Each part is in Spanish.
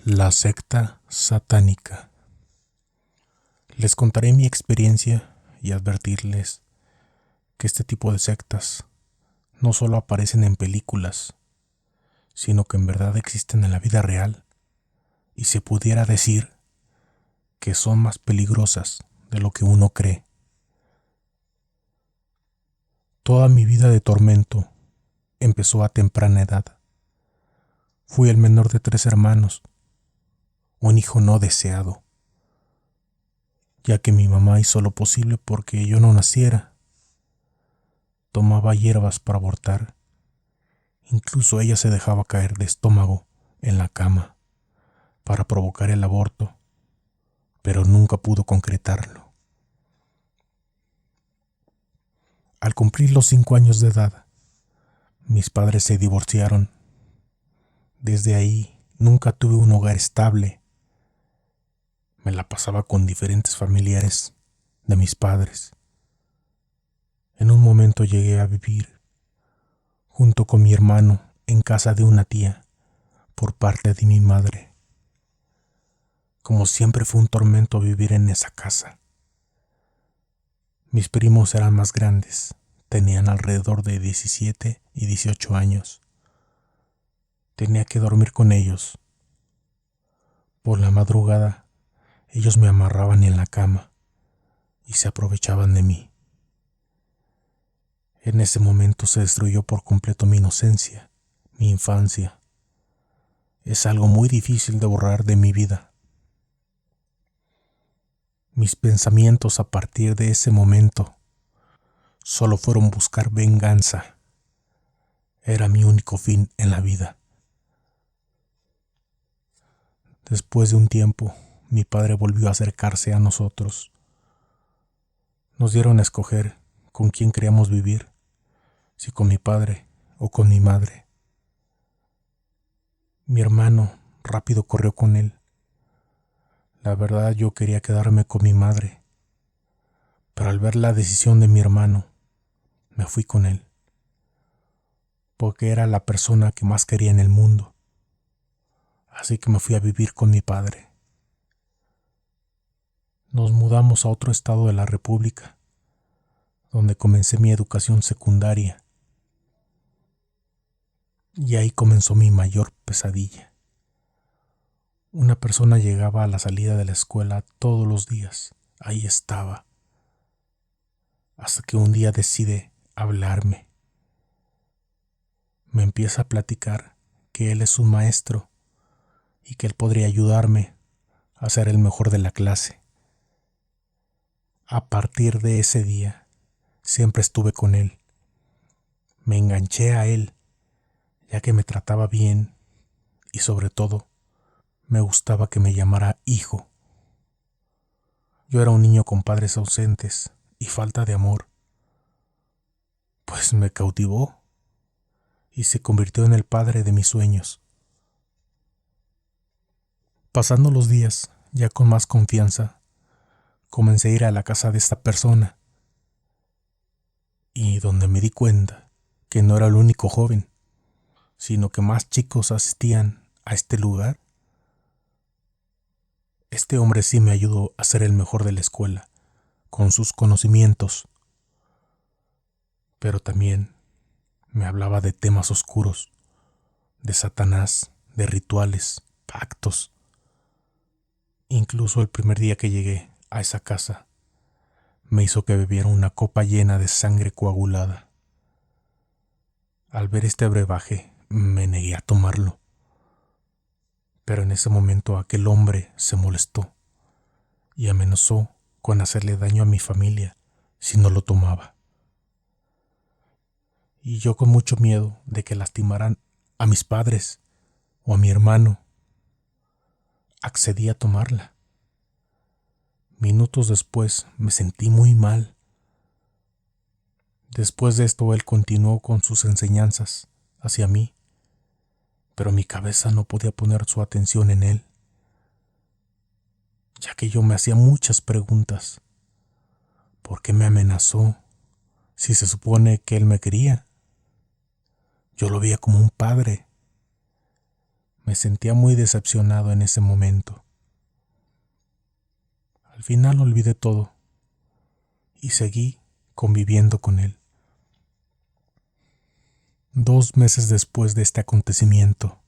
La secta satánica. Les contaré mi experiencia y advertirles que este tipo de sectas no solo aparecen en películas, sino que en verdad existen en la vida real y se pudiera decir que son más peligrosas de lo que uno cree. Toda mi vida de tormento empezó a temprana edad. Fui el menor de 3 hermanos, un hijo no deseado, ya que mi mamá hizo lo posible porque yo no naciera. Tomaba hierbas para abortar. Incluso ella se dejaba caer de estómago en la cama para provocar el aborto, pero nunca pudo concretarlo. Al cumplir los 5 años de edad, mis padres se divorciaron. Desde ahí nunca tuve un hogar estable. Me la pasaba con diferentes familiares de mis padres. En un momento llegué a vivir junto con mi hermano en casa de una tía por parte de mi madre. Como siempre fue un tormento vivir en esa casa. Mis primos eran más grandes, tenían alrededor de 17 y 18 años. Tenía que dormir con ellos. Por la madrugada, ellos me amarraban en la cama y se aprovechaban de mí. En ese momento se destruyó por completo mi inocencia, mi infancia. Es algo muy difícil de borrar de mi vida. Mis pensamientos a partir de ese momento solo fueron buscar venganza. Era mi único fin en la vida. Después de un tiempo, mi padre volvió a acercarse a nosotros. Nos dieron a escoger con quién queríamos vivir, si con mi padre o con mi madre. Mi hermano rápido corrió con él. La verdad, yo quería quedarme con mi madre, pero al ver la decisión de mi hermano, me fui con él, porque era la persona que más quería en el mundo. Así que me fui a vivir con mi padre. Nos mudamos a otro estado de la República, donde comencé mi educación secundaria. Y ahí comenzó mi mayor pesadilla. Una persona llegaba a la salida de la escuela todos los días. Ahí estaba. Hasta que un día decide hablarme. Me empieza a platicar que él es un maestro y que él podría ayudarme a ser el mejor de la clase. A partir de ese día, siempre estuve con él. Me enganché a él, ya que me trataba bien y sobre todo, me gustaba que me llamara hijo. Yo era un niño con padres ausentes y falta de amor, pues me cautivó y se convirtió en el padre de mis sueños. Pasando los días, ya con más confianza, comencé a ir a la casa de esta persona, y donde me di cuenta que no era el único joven, sino que más chicos asistían a este lugar. Este hombre sí me ayudó a ser el mejor de la escuela, con sus conocimientos, pero también me hablaba de temas oscuros, de Satanás, de rituales, pactos. Incluso el primer día que llegué a esa casa, me hizo que bebiera una copa llena de sangre coagulada. Al ver este brebaje, me negué a tomarlo. Pero en ese momento aquel hombre se molestó y amenazó con hacerle daño a mi familia si no lo tomaba. Y yo, con mucho miedo de que lastimaran a mis padres o a mi hermano, accedí a tomarla. Minutos después me sentí muy mal. Después de esto él continuó con sus enseñanzas hacia mí, pero mi cabeza no podía poner su atención en él, ya que yo me hacía muchas preguntas. ¿Por qué me amenazó si se supone que él me quería? Yo lo veía como un padre. Me sentía muy decepcionado en ese momento. Al final olvidé todo y seguí conviviendo con él. 2 meses después de este acontecimiento,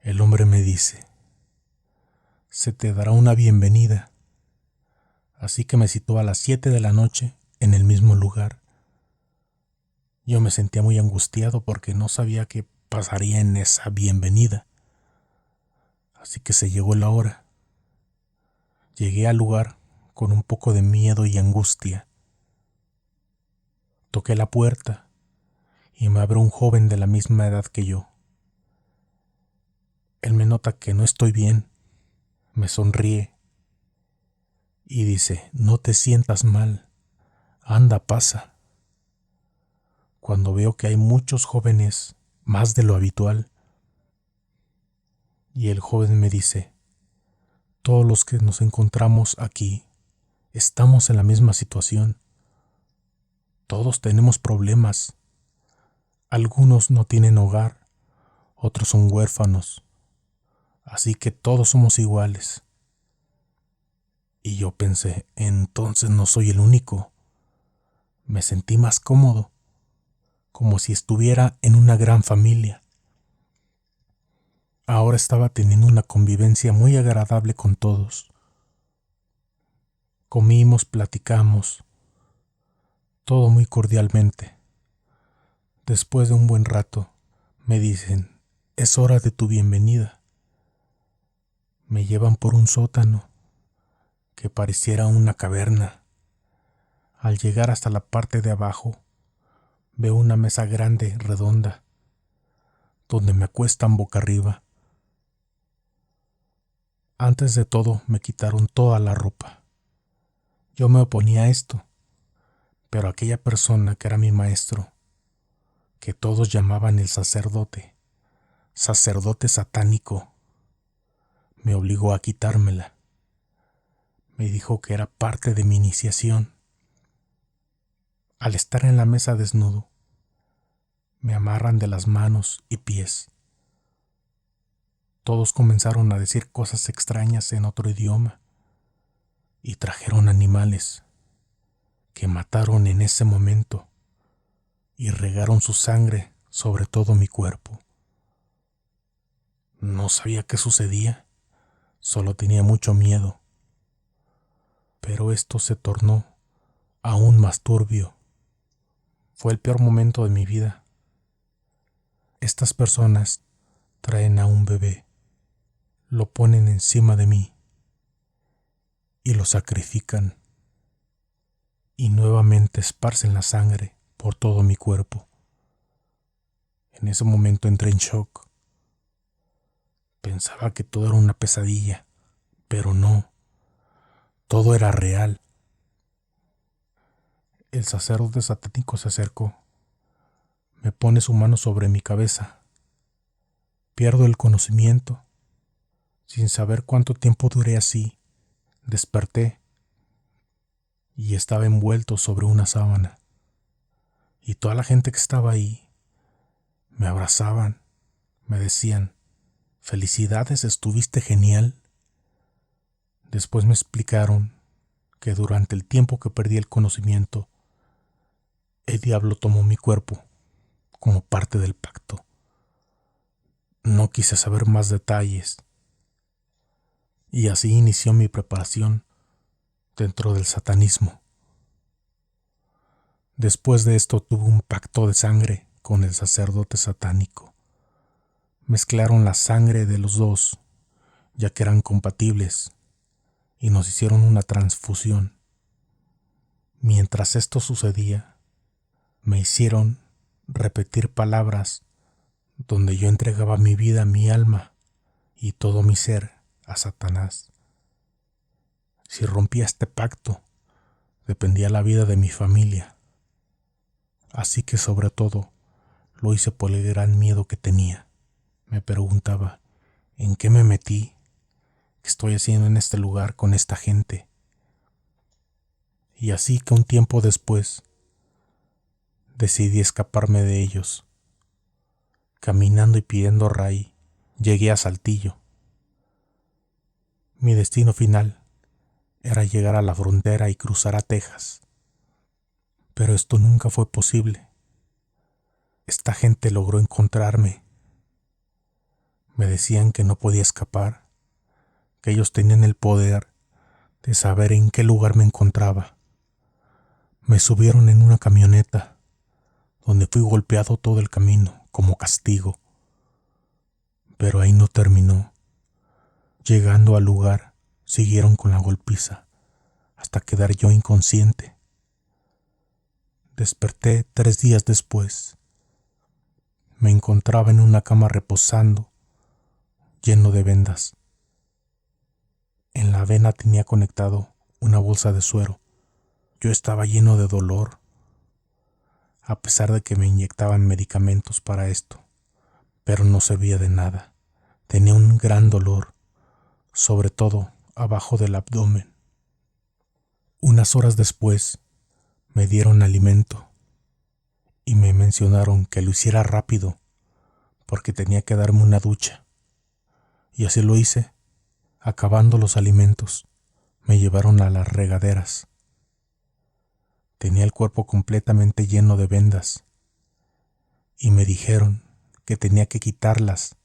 el hombre me dice: se te dará una bienvenida. Así que me citó a las 7 de la noche en el mismo lugar. Yo me sentía muy angustiado porque no sabía qué pasaría en esa bienvenida. Así que se llegó la hora. Llegué al lugar con un poco de miedo y angustia. Toqué la puerta y me abrió un joven de la misma edad que yo. Él me nota que no estoy bien, me sonríe y dice: no te sientas mal, anda, pasa. Cuando veo que hay muchos jóvenes, más de lo habitual, y el joven me dice: todos los que nos encontramos aquí estamos en la misma situación. Todos tenemos problemas. Algunos no tienen hogar, otros son huérfanos. Así que todos somos iguales. Y yo pensé: entonces no soy el único. Me sentí más cómodo, como si estuviera en una gran familia. Ahora estaba teniendo una convivencia muy agradable con todos. Comimos, platicamos, todo muy cordialmente. Después de un buen rato, me dicen: es hora de tu bienvenida. Me llevan por un sótano que pareciera una caverna. Al llegar hasta la parte de abajo, veo una mesa grande, redonda, donde me acuestan boca arriba. Antes de todo, me quitaron toda la ropa. Yo me oponía a esto, pero aquella persona que era mi maestro, que todos llamaban el sacerdote satánico, me obligó a quitármela. Me dijo que era parte de mi iniciación. Al estar en la mesa desnudo, me amarran de las manos y pies. Todos comenzaron a decir cosas extrañas en otro idioma y trajeron animales que mataron en ese momento y regaron su sangre sobre todo mi cuerpo. No sabía qué sucedía, solo tenía mucho miedo. Pero esto se tornó aún más turbio. Fue el peor momento de mi vida. Estas personas traen a un bebé, lo ponen encima de mí y lo sacrifican, y nuevamente esparcen la sangre por todo mi cuerpo. En ese momento entré en shock. Pensaba que todo era una pesadilla, pero no, todo era real. El sacerdote satánico se acercó, me pone su mano sobre mi cabeza. Pierdo el conocimiento. Sin saber cuánto tiempo duré así, desperté y estaba envuelto sobre una sábana. Y toda la gente que estaba ahí me abrazaban, me decían: felicidades, estuviste genial. Después me explicaron que durante el tiempo que perdí el conocimiento, el diablo tomó mi cuerpo como parte del pacto. No quise saber más detalles, y así inició mi preparación dentro del satanismo. Después de esto tuve un pacto de sangre con el sacerdote satánico. Mezclaron la sangre de los dos, ya que eran compatibles, y nos hicieron una transfusión. Mientras esto sucedía, me hicieron repetir palabras donde yo entregaba mi vida, mi alma y todo mi ser a Satanás. Si rompía este pacto, dependía la vida de mi familia. Así que sobre todo, lo hice por el gran miedo que tenía. Me preguntaba: ¿en qué me metí? ¿Qué estoy haciendo en este lugar con esta gente? Y así que un tiempo después, decidí escaparme de ellos, caminando y pidiendo ray Llegué a Saltillo. Mi destino final era llegar a la frontera y cruzar a Texas. Pero esto nunca fue posible. Esta gente logró encontrarme. Me decían que no podía escapar, que ellos tenían el poder de saber en qué lugar me encontraba. Me subieron en una camioneta, donde fui golpeado todo el camino como castigo. Pero ahí no terminó. Llegando al lugar, siguieron con la golpiza, hasta quedar yo inconsciente. Desperté 3 días después. Me encontraba en una cama reposando, lleno de vendas. En la vena tenía conectado una bolsa de suero. Yo estaba lleno de dolor, a pesar de que me inyectaban medicamentos para esto, pero no servía de nada. Tenía un gran dolor, sobre todo abajo del abdomen. Unas horas después me dieron alimento y me mencionaron que lo hiciera rápido porque tenía que darme una ducha. Y así lo hice. Acabando los alimentos, me llevaron a las regaderas. Tenía el cuerpo completamente lleno de vendas y me dijeron que tenía que quitarlas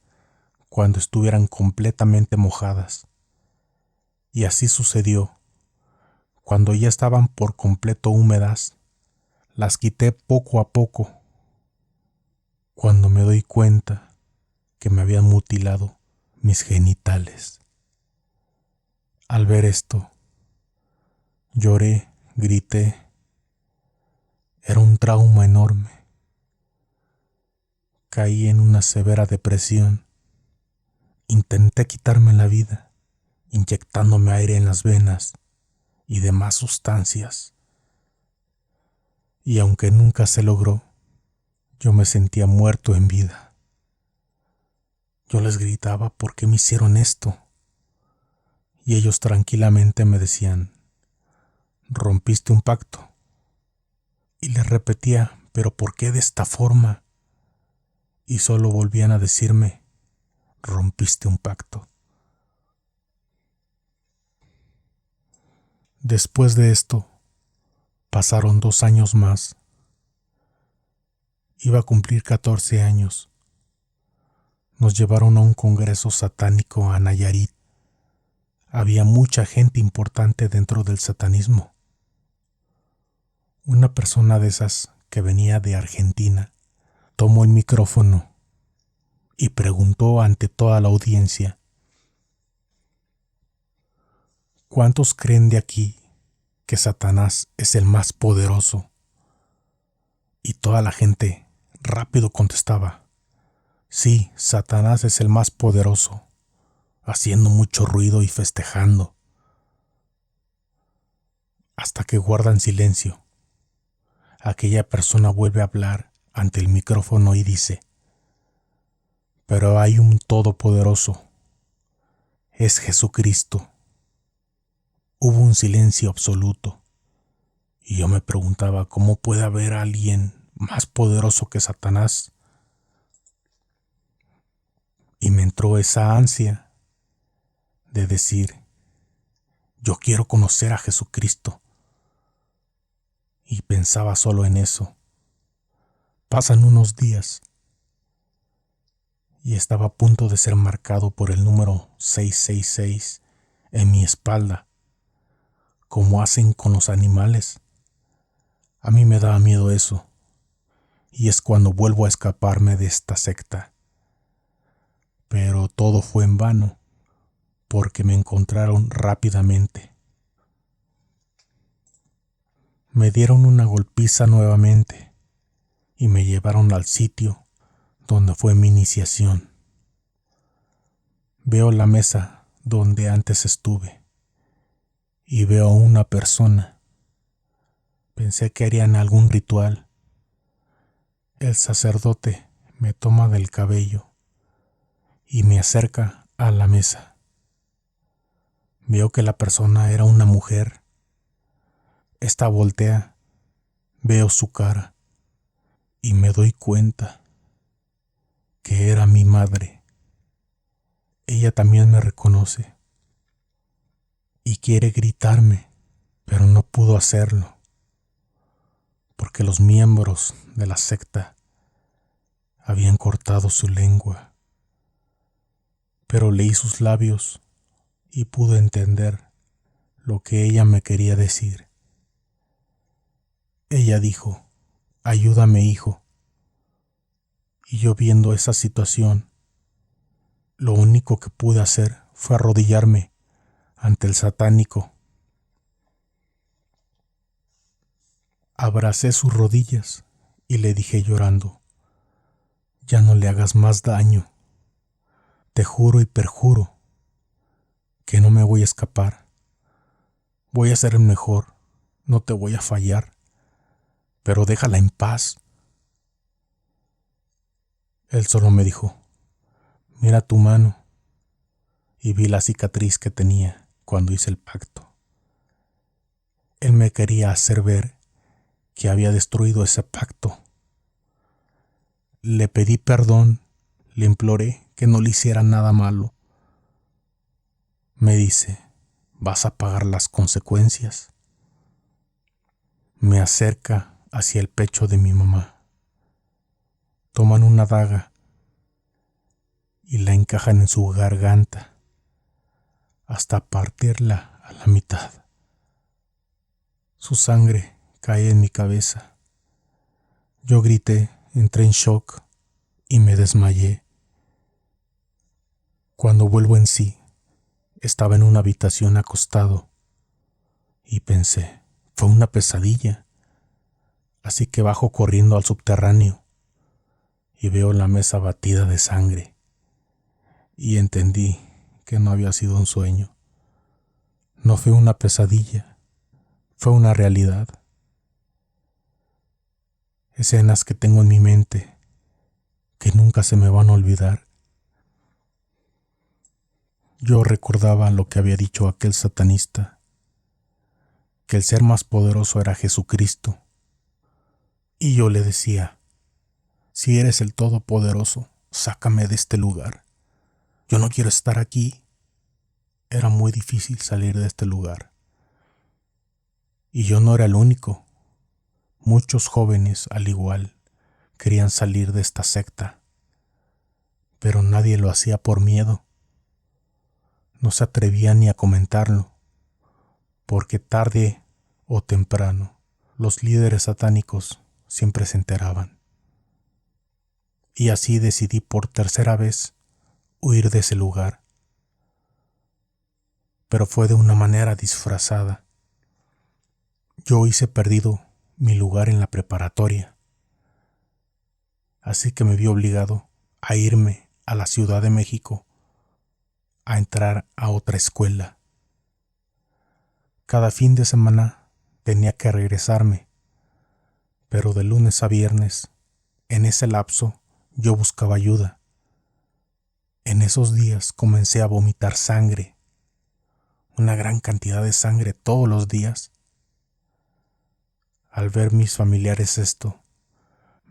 cuando estuvieran completamente mojadas. Y así sucedió. Cuando ya estaban por completo húmedas, las quité poco a poco. Cuando me doy cuenta que me habían mutilado mis genitales. Al ver esto, lloré, grité. Era un trauma enorme. Caí en una severa depresión. Intenté quitarme la vida, inyectándome aire en las venas y demás sustancias. Y aunque nunca se logró, yo me sentía muerto en vida. Yo les gritaba ¿por qué me hicieron esto? Y ellos tranquilamente me decían, rompiste un pacto. Y les repetía, ¿pero por qué de esta forma? Y solo volvían a decirme, rompiste un pacto. Después de esto, pasaron 2 años más. Iba a cumplir 14 años. Nos llevaron a un congreso satánico a Nayarit. Había mucha gente importante dentro del satanismo. Una persona de esas que venía de Argentina tomó el micrófono y preguntó ante toda la audiencia, ¿cuántos creen de aquí que Satanás es el más poderoso? Y toda la gente rápido contestaba, sí, Satanás es el más poderoso, haciendo mucho ruido y festejando, hasta que guardan silencio. Aquella persona vuelve a hablar ante el micrófono y dice, pero hay un todopoderoso, es Jesucristo. Hubo un silencio absoluto, y yo me preguntaba cómo puede haber alguien más poderoso que Satanás. Y me entró esa ansia de decir, yo quiero conocer a Jesucristo. Y pensaba solo en eso. Pasan unos días y estaba a punto de ser marcado por el número 666 en mi espalda, como hacen con los animales. A mí me daba miedo eso, y es cuando vuelvo a escaparme de esta secta. Pero todo fue en vano, porque me encontraron rápidamente. Me dieron una golpiza nuevamente y me llevaron al sitio donde fue mi iniciación. Veo la mesa donde antes estuve y veo a una persona. Pensé que harían algún ritual. El sacerdote me toma del cabello y me acerca a la mesa. Veo que la persona era una mujer. Esta voltea, veo su cara y me doy cuenta que era mi madre. Ella también me reconoce y quiere gritarme, pero no pudo hacerlo, porque los miembros de la secta habían cortado su lengua. Pero leí sus labios y pude entender lo que ella me quería decir. Ella dijo: ayúdame, hijo. Y yo, viendo esa situación, lo único que pude hacer fue arrodillarme ante el satánico. Abracé sus rodillas y le dije llorando: ya no le hagas más daño. Te juro y perjuro que no me voy a escapar. Voy a ser el mejor, no te voy a fallar, pero déjala en paz. Él solo me dijo: mira tu mano, y vi la cicatriz que tenía cuando hice el pacto. Él me quería hacer ver que había destruido ese pacto. Le pedí perdón, le imploré que no le hiciera nada malo. Me dice: vas a pagar las consecuencias. Me acerca hacia el pecho de mi mamá. Toman una daga y la encajan en su garganta hasta partirla a la mitad. Su sangre cae en mi cabeza. Yo grité, entré en shock y me desmayé. Cuando vuelvo en sí, estaba en una habitación acostado y pensé: fue una pesadilla. Así que bajo corriendo al subterráneo y veo la mesa batida de sangre y entendí que no había sido un sueño. No fue una pesadilla, fue una realidad. Escenas que tengo en mi mente que nunca se me van a olvidar. Yo recordaba lo que había dicho aquel satanista, que el ser más poderoso era Jesucristo. Y yo le decía: si eres el Todopoderoso, sácame de este lugar. Yo no quiero estar aquí. Era muy difícil salir de este lugar. Y yo no era el único. Muchos jóvenes, al igual, querían salir de esta secta, pero nadie lo hacía por miedo. No se atrevían ni a comentarlo, porque tarde o temprano los líderes satánicos siempre se enteraban. Y así decidí por tercera vez huir de ese lugar, pero fue de una manera disfrazada. Yo hice perdido mi lugar en la preparatoria, así que me vi obligado a irme a la Ciudad de México a entrar a otra escuela. Cada fin de semana tenía que regresarme, pero de lunes a viernes, en ese lapso, yo buscaba ayuda. En esos días comencé a vomitar sangre, una gran cantidad de sangre todos los días. Al ver mis familiares esto,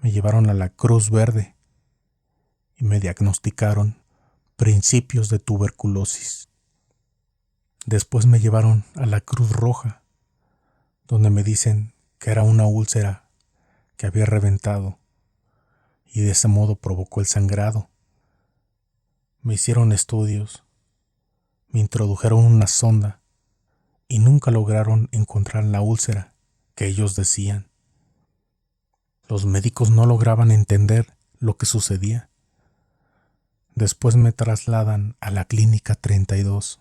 me llevaron a la Cruz Verde y me diagnosticaron principios de tuberculosis. Después me llevaron a la Cruz Roja, donde me dicen que era una úlcera que había reventado y de ese modo provocó el sangrado. Me hicieron estudios, me introdujeron una sonda y nunca lograron encontrar la úlcera que ellos decían. Los médicos no lograban entender lo que sucedía. Después me trasladan a la Clínica 32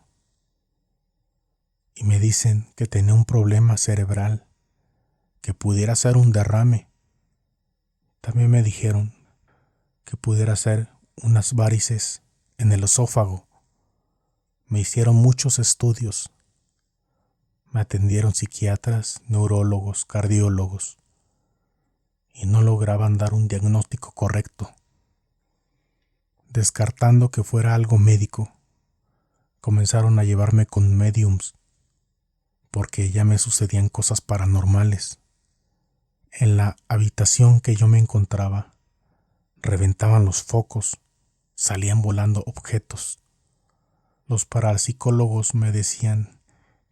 y me dicen que tenía un problema cerebral, que pudiera ser un derrame. También me dijeron que pudiera ser unas varices en el esófago. Me hicieron muchos estudios. Me atendieron psiquiatras, neurólogos, cardiólogos y no lograban dar un diagnóstico correcto. Descartando que fuera algo médico, comenzaron a llevarme con médiums porque ya me sucedían cosas paranormales. En la habitación que yo me encontraba, reventaban los focos, salían volando objetos. Los parapsicólogos me decían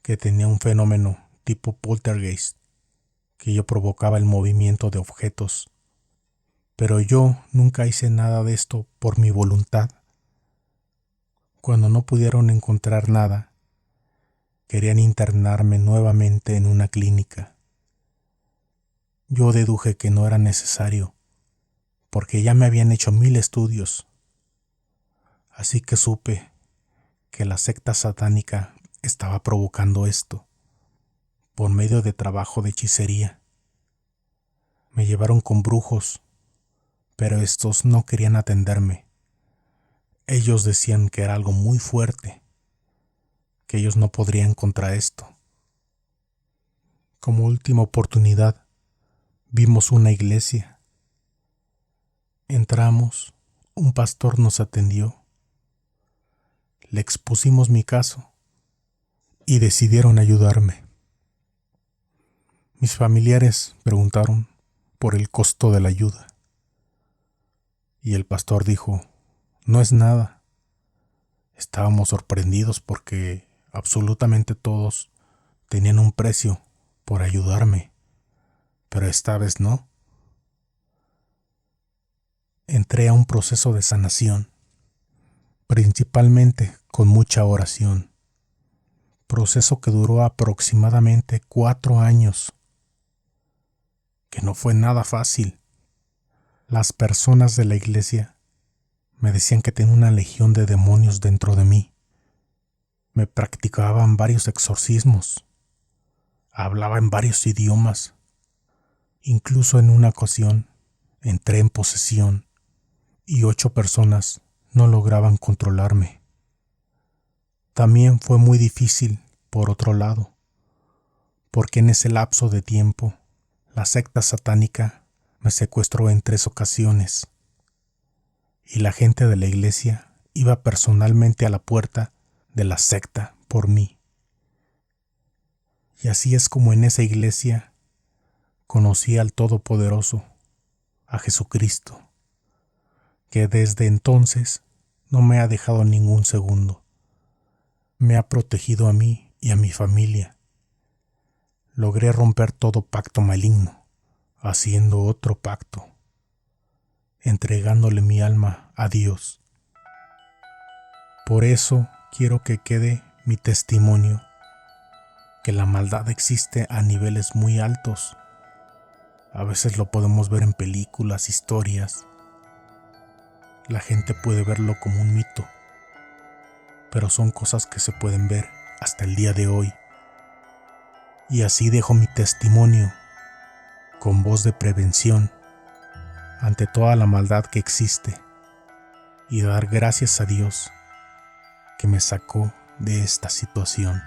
que tenía un fenómeno tipo poltergeist, que yo provocaba el movimiento de objetos. Pero yo nunca hice nada de esto por mi voluntad. Cuando no pudieron encontrar nada, querían internarme nuevamente en una clínica. Yo deduje que no era necesario, porque ya me habían hecho 1000 estudios. Así que supe que la secta satánica estaba provocando esto, por medio de trabajo de hechicería. Me llevaron con brujos, pero estos no querían atenderme. Ellos decían que era algo muy fuerte, que ellos no podrían contra esto. Como última oportunidad, vimos una iglesia. Entramos, un pastor nos atendió. Le expusimos mi caso y decidieron ayudarme. Mis familiares preguntaron por el costo de la ayuda. Y el pastor dijo, no es nada. Estábamos sorprendidos porque absolutamente todos tenían un precio por ayudarme, pero esta vez no. Entré a un proceso de sanación, principalmente con mucha oración, proceso que duró aproximadamente 4 años, que no fue nada fácil. Las personas de la iglesia me decían que tenía una legión de demonios dentro de mí. Me practicaban varios exorcismos, hablaba en varios idiomas. Incluso en una ocasión entré en posesión y 8 personas no lograban controlarme. También fue muy difícil, por otro lado, porque en ese lapso de tiempo la secta satánica me secuestró en 3 ocasiones y la gente de la iglesia iba personalmente a la puerta de la secta por mí. Y así es como en esa iglesia conocí al Todopoderoso, a Jesucristo, que desde entonces no me ha dejado ningún segundo. Me ha protegido a mí y a mi familia. Logré romper todo pacto maligno, haciendo otro pacto, entregándole mi alma a Dios. Por eso quiero que quede mi testimonio, que la maldad existe a niveles muy altos. A veces lo podemos ver en películas, historias. La gente puede verlo como un mito, pero son cosas que se pueden ver hasta el día de hoy. Y así dejo mi testimonio, con voz de prevención, ante toda la maldad que existe, y dar gracias a Dios que me sacó de esta situación.